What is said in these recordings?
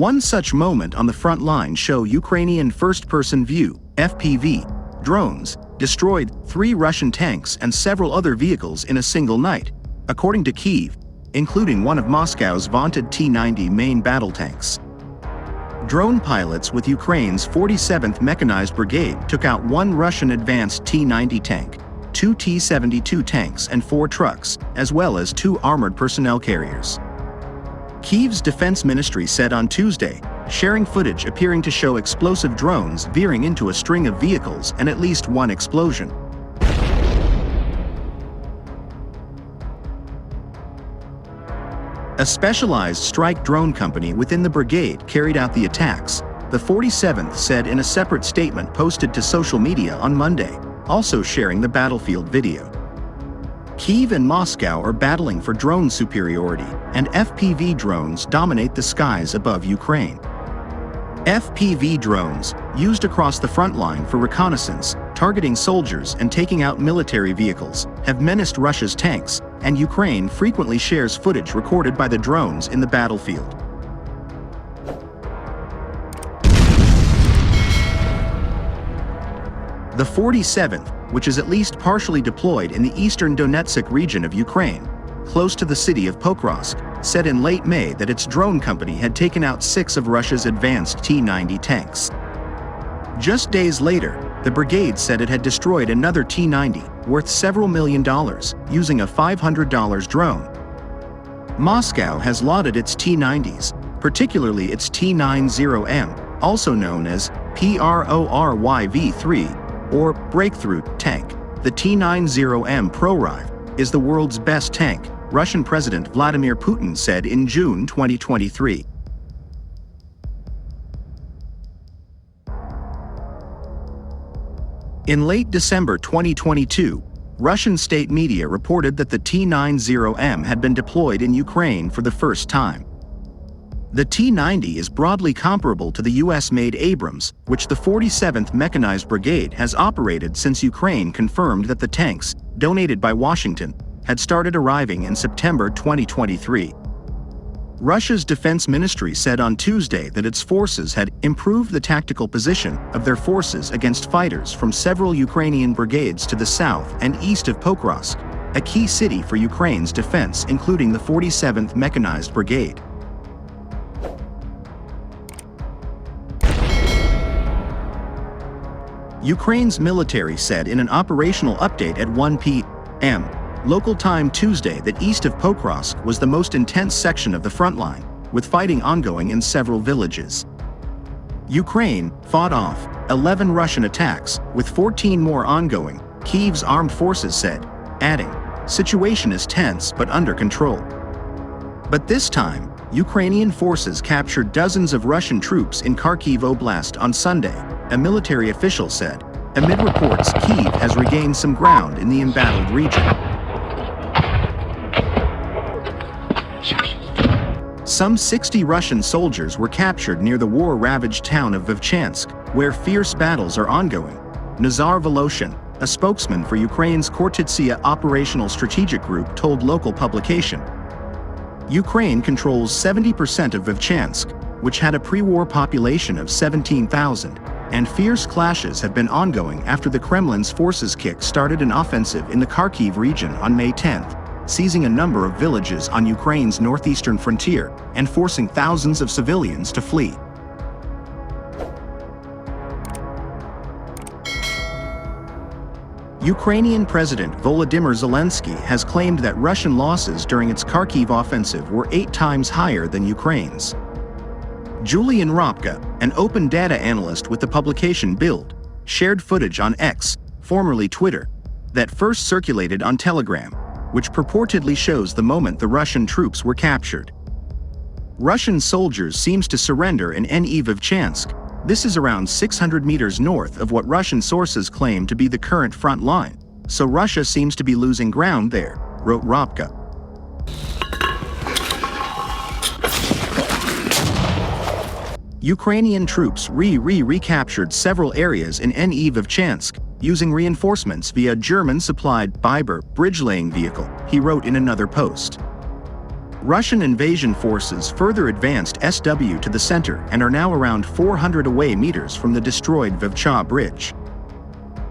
One such moment on the front line show Ukrainian first-person view, FPV, drones, destroyed 3 Russian tanks and several other vehicles in a single night, according to Kyiv, including one of Moscow's vaunted T-90 main battle tanks. Drone pilots with Ukraine's 47th Mechanized Brigade took out 1 Russian advanced T-90 tank, 2 T-72 tanks and 4 trucks, as well as 2 armored personnel carriers. Kyiv's defense ministry said on Tuesday, sharing footage appearing to show explosive drones veering into a string of vehicles and at least 1 explosion. A specialized strike drone company within the brigade carried out the attacks, the 47th said in a separate statement posted to social media on Monday, also sharing the battlefield video. Kyiv and Moscow are battling for drone superiority, and FPV drones dominate the skies above Ukraine. FPV drones, used across the front line for reconnaissance, targeting soldiers and taking out military vehicles, have menaced Russia's tanks, and Ukraine frequently shares footage recorded by the drones in the battlefield. The 47th, which is at least partially deployed in the eastern Donetsk region of Ukraine, close to the city of Pokrovsk, said in late May that its drone company had taken out 6 of Russia's advanced T-90 tanks. Just days later, the brigade said it had destroyed another T-90, worth several $1 million, using a $500 drone. Moscow has lauded its T-90s, particularly its T-90M, also known as PRORYV-3, or Breakthrough tank. The T-90M Proriv is the world's best tank, Russian President Vladimir Putin said in June 2023. In late December 2022, Russian state media reported that the T-90M had been deployed in Ukraine for the first time. The T-90 is broadly comparable to the US-made Abrams, which the 47th Mechanized Brigade has operated since Ukraine confirmed that the tanks, donated by Washington, had started arriving in September 2023. Russia's defense ministry said on Tuesday that its forces had improved the tactical position of their forces against fighters from several Ukrainian brigades to the south and east of Pokrovsk, a key city for Ukraine's defense, including the 47th Mechanized Brigade. Ukraine's military said in an operational update at 1 p.m. local time Tuesday that east of Pokrovsk was the most intense section of the front line, with fighting ongoing in several villages. Ukraine fought off 11 Russian attacks, with 14 more ongoing, Kyiv's armed forces said, adding, "Situation is tense but under control." But this time, Ukrainian forces captured dozens of Russian troops in Kharkiv Oblast on Sunday, a military official said, amid reports Kyiv has regained some ground in the embattled region. Some 60 Russian soldiers were captured near the war-ravaged town of Vovchansk, where fierce battles are ongoing. Nazar Voloshin, a spokesman for Ukraine's Kortitsia Operational Strategic Group, told local publication, Ukraine controls 70% of Vovchansk, which had a pre-war population of 17,000, and fierce clashes have been ongoing after the Kremlin's forces kick-started an offensive in the Kharkiv region on May 10th, seizing a number of villages on Ukraine's northeastern frontier and forcing thousands of civilians to flee. Ukrainian President Volodymyr Zelensky has claimed that Russian losses during its Kharkiv offensive were 8 times higher than Ukraine's. Julian Ropka, an open data analyst with the publication Build, shared footage on X, formerly Twitter, that first circulated on Telegram, which purportedly shows the moment the Russian troops were captured. Russian soldiers seems to surrender in Vovchansk. This is around 600 meters north of what Russian sources claim to be the current front line, so Russia seems to be losing ground there, wrote Ropka. Ukrainian troops recaptured several areas in Vovchansk, using reinforcements via German-supplied Biber bridge-laying vehicle, he wrote in another post. Russian invasion forces further advanced SW to the center and are now around 400 away meters from the destroyed Vovcha bridge.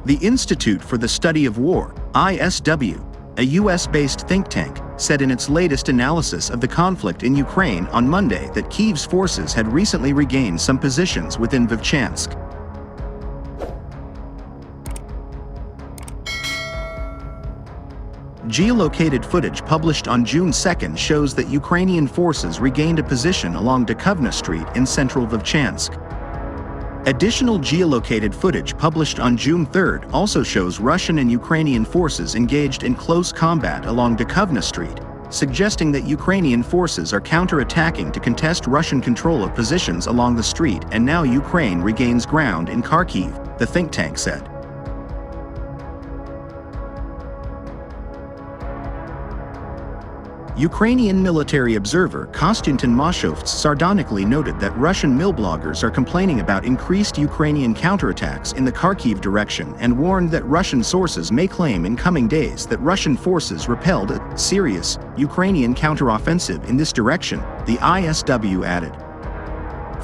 The Institute for the Study of War, ISW, a US-based think tank, said in its latest analysis of the conflict in Ukraine on Monday that Kyiv's forces had recently regained some positions within Vovchansk. Geolocated footage published on June 2 shows that Ukrainian forces regained a position along Dukovna Street in central Vovchansk. Additional geolocated footage published on June 3 also shows Russian and Ukrainian forces engaged in close combat along Dukovna Street, suggesting that Ukrainian forces are counterattacking to contest Russian control of positions along the street, and now Ukraine regains ground in Kharkiv, the think tank said. Ukrainian military observer Konstantin Mashovts sardonically noted that Russian millbloggers are complaining about increased Ukrainian counterattacks in the Kharkiv direction and warned that Russian sources may claim in coming days that Russian forces repelled a serious Ukrainian counteroffensive in this direction, the ISW added.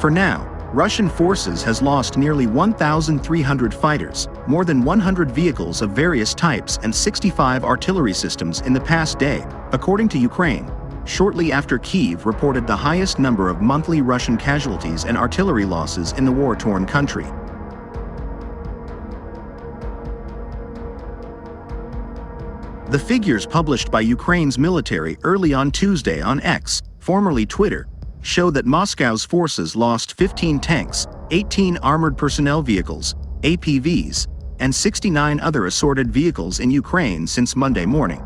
For now, Russian forces has lost nearly 1,300 fighters, more than 100 vehicles of various types and 65 artillery systems in the past day, according to Ukraine, shortly after Kyiv reported the highest number of monthly Russian casualties and artillery losses in the war-torn country. The figures published by Ukraine's military early on Tuesday on X, formerly Twitter, show that Moscow's forces lost 15 tanks, 18 armored personnel vehicles, APVs, and 69 other assorted vehicles in Ukraine since Monday morning.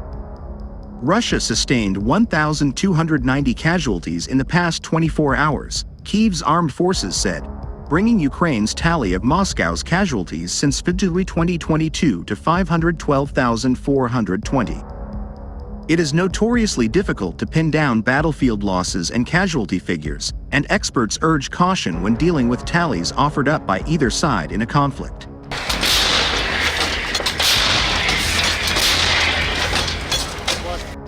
Russia sustained 1,290 casualties in the past 24 hours, Kyiv's armed forces said, bringing Ukraine's tally of Moscow's casualties since February 2022 to 512,420. It is notoriously difficult to pin down battlefield losses and casualty figures, and experts urge caution when dealing with tallies offered up by either side in a conflict.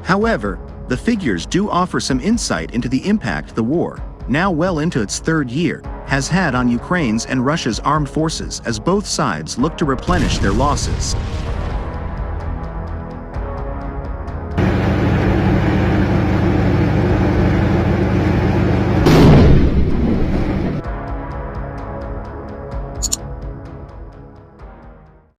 However, the figures do offer some insight into the impact the war, now well into its third year, has had on Ukraine's and Russia's armed forces as both sides look to replenish their losses.